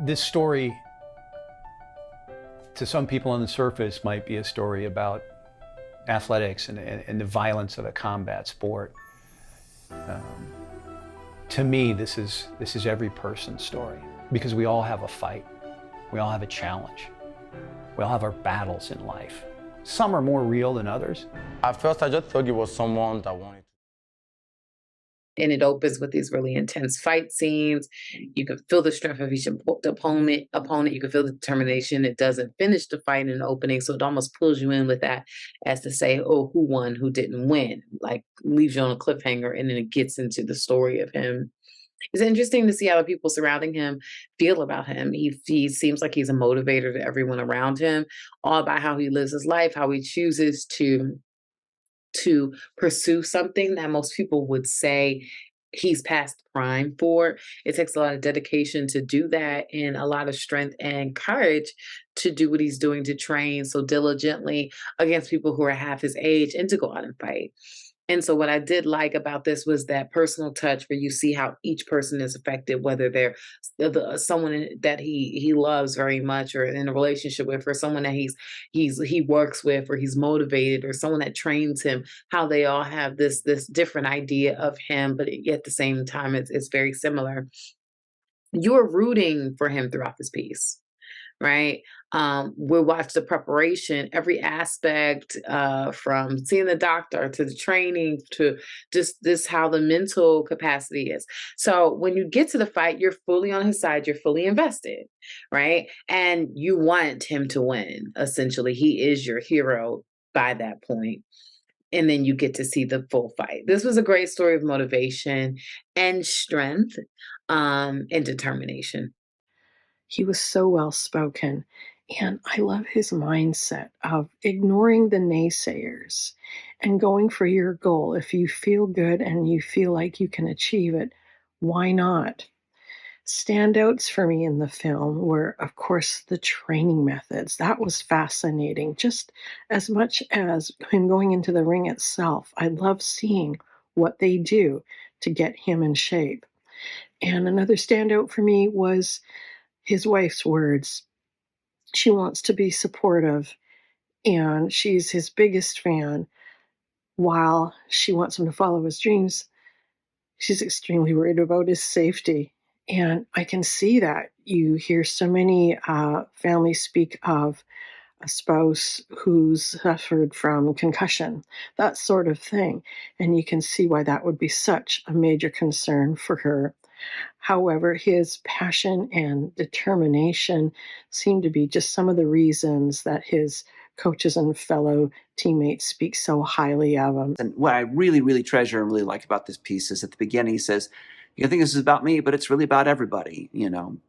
This story, to some people on the surface, might be a story about athletics and the violence of a combat sport. To me, this is every person's story, because we all have a fight. We all have a challenge. We all have our battles in life. Some are more real than others. At first, I just thought it was someone that wanted to. And it opens with these really intense fight scenes. You can feel the strength of each opponent. You can feel the determination. It doesn't finish the fight in the opening, so it almost pulls you in with that, as to say, oh, who won, who didn't win? Like, leaves you on a cliffhanger, and then it gets into the story of him. It's interesting to see how the people surrounding him feel about him. He seems like he's a motivator to everyone around him, all about how he lives his life, how he chooses to pursue something that most people would say he's past prime for. It takes a lot of dedication to do that, and a lot of strength and courage to do what he's doing, to train so diligently against people who are half his age and to go out and fight. And so what I did like about this was that personal touch, where you see how each person is affected, whether they're someone that he loves very much, or in a relationship with, or someone that he works with, or he's motivated, or someone that trains him, how they all have this different idea of him, but at the same time, it's very similar. You're rooting for him throughout this piece, right? We'll watch the preparation, every aspect, from seeing the doctor to the training to just this, how the mental capacity is. So when you get to the fight, you're fully on his side, you're fully invested, right? And you want him to win. Essentially, he is your hero by that point. And then you get to see the full fight. This was a great story of motivation and strength, and determination. He was so well spoken. And I love his mindset of ignoring the naysayers and going for your goal. If you feel good and you feel like you can achieve it, why not? Standouts for me in the film were, of course, the training methods. That was fascinating, just as much as him going into the ring itself. I love seeing what they do to get him in shape. And another standout for me was his wife's words. She wants to be supportive, and she's his biggest fan. While she wants him to follow his dreams, she's extremely worried about his safety. And I can see that. You hear so many families speak of a spouse who's suffered from concussion, that sort of thing. And you can see why that would be such a major concern for her. However, his passion and determination seem to be just some of the reasons that his coaches and fellow teammates speak so highly of him. And what I really, really treasure and really like about this piece is at the beginning he says, you think this is about me, but it's really about everybody,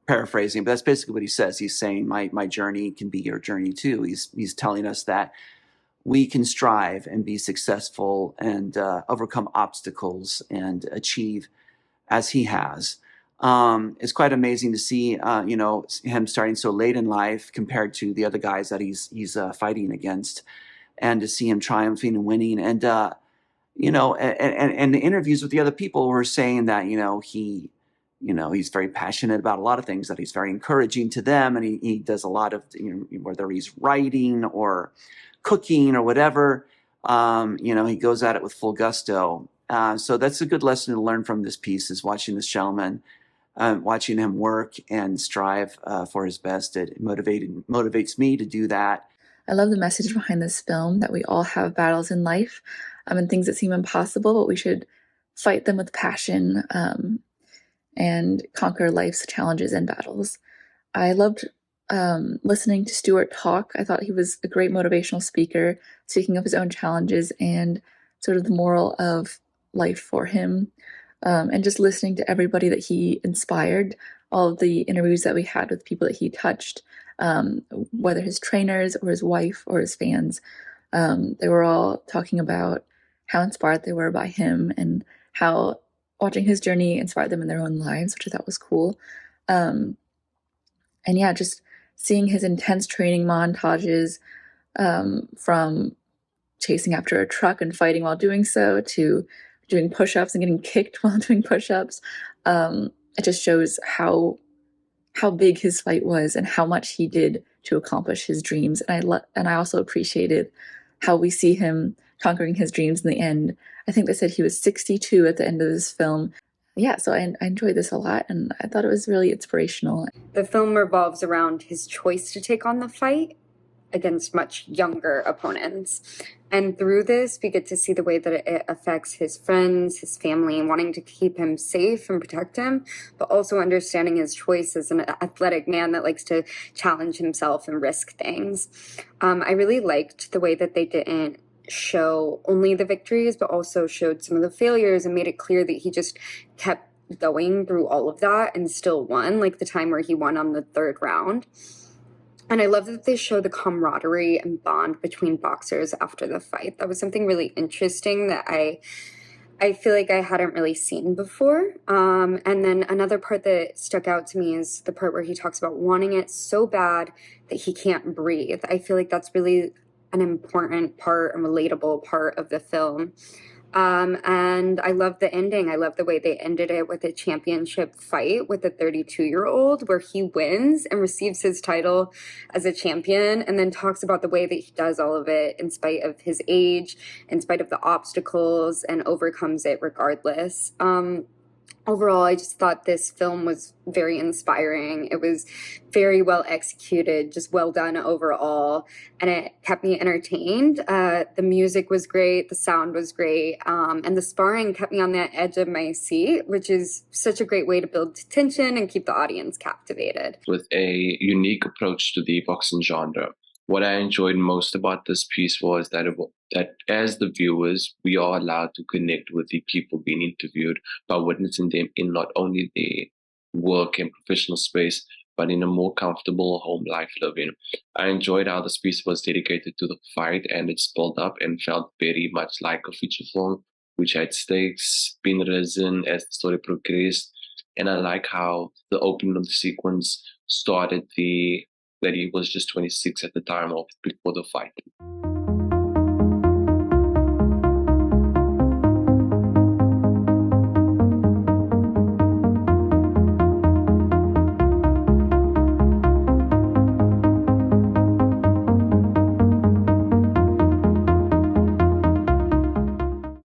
paraphrasing. But that's basically what he says. He's saying my journey can be your journey too. He's telling us that we can strive and be successful and overcome obstacles and achieve as he has. It's quite amazing to see, him starting so late in life compared to the other guys that he's fighting against, and to see him triumphing and winning. And, and the interviews with the other people were saying that, he's very passionate about a lot of things, that he's very encouraging to them. And he does a lot of, whether he's writing or cooking or whatever, he goes at it with full gusto. So that's a good lesson to learn from this piece, is watching this gentleman, watching him work and strive for his best. It motivates me to do that. I love the message behind this film, that we all have battles in life, and things that seem impossible, but we should fight them with passion, and conquer life's challenges and battles. I loved listening to Stuart talk. I thought he was a great motivational speaker, speaking of his own challenges and sort of the moral of life for him, and just listening to everybody that he inspired, all of the interviews that we had with people that he touched, whether his trainers or his wife or his fans, they were all talking about how inspired they were by him and how watching his journey inspired them in their own lives, which I thought was cool. And yeah, just seeing his intense training montages, from chasing after a truck and fighting while doing so, to doing push-ups and getting kicked while doing push-ups. It just shows how how big his fight was and how much he did to accomplish his dreams. And I also appreciated how we see him conquering his dreams in the end. I think they said he was 62 at the end of this film. Yeah, so I enjoyed this a lot, and I thought it was really inspirational. The film revolves around his choice to take on the fight against much younger opponents. And through this, we get to see the way that it affects his friends, his family, wanting to keep him safe and protect him, but also understanding his choice as an athletic man that likes to challenge himself and risk things. I really liked the way that they didn't show only the victories, but also showed some of the failures and made it clear that he just kept going through all of that and still won, like the time where he won on the third round. And I love that they show the camaraderie and bond between boxers after the fight. That was something really interesting that I feel like I hadn't really seen before. And then another part that stuck out to me is the part where he talks about wanting it so bad that he can't breathe. I feel like that's really an important part, a relatable part of the film. And I love the ending. I love the way they ended it with a championship fight with a 32-year-old where he wins and receives his title as a champion, and then talks about the way that he does all of it in spite of his age, in spite of the obstacles, and overcomes it regardless. Overall, I just thought this film was very inspiring. It was very well executed, just well done overall, and it kept me entertained. The music was great, the sound was great, and the sparring kept me on the edge of my seat, which is such a great way to build tension and keep the audience captivated. With a unique approach to the boxing genre. What I enjoyed most about this piece was that as the viewers, we are allowed to connect with the people being interviewed by witnessing them in not only their work and professional space, but in a more comfortable home life living. I enjoyed how this piece was dedicated to the fight, and it's built up and felt very much like a feature film, which had stakes being risen as the story progressed. And I like how the opening of the sequence started that he was just 26 at the time before the fight.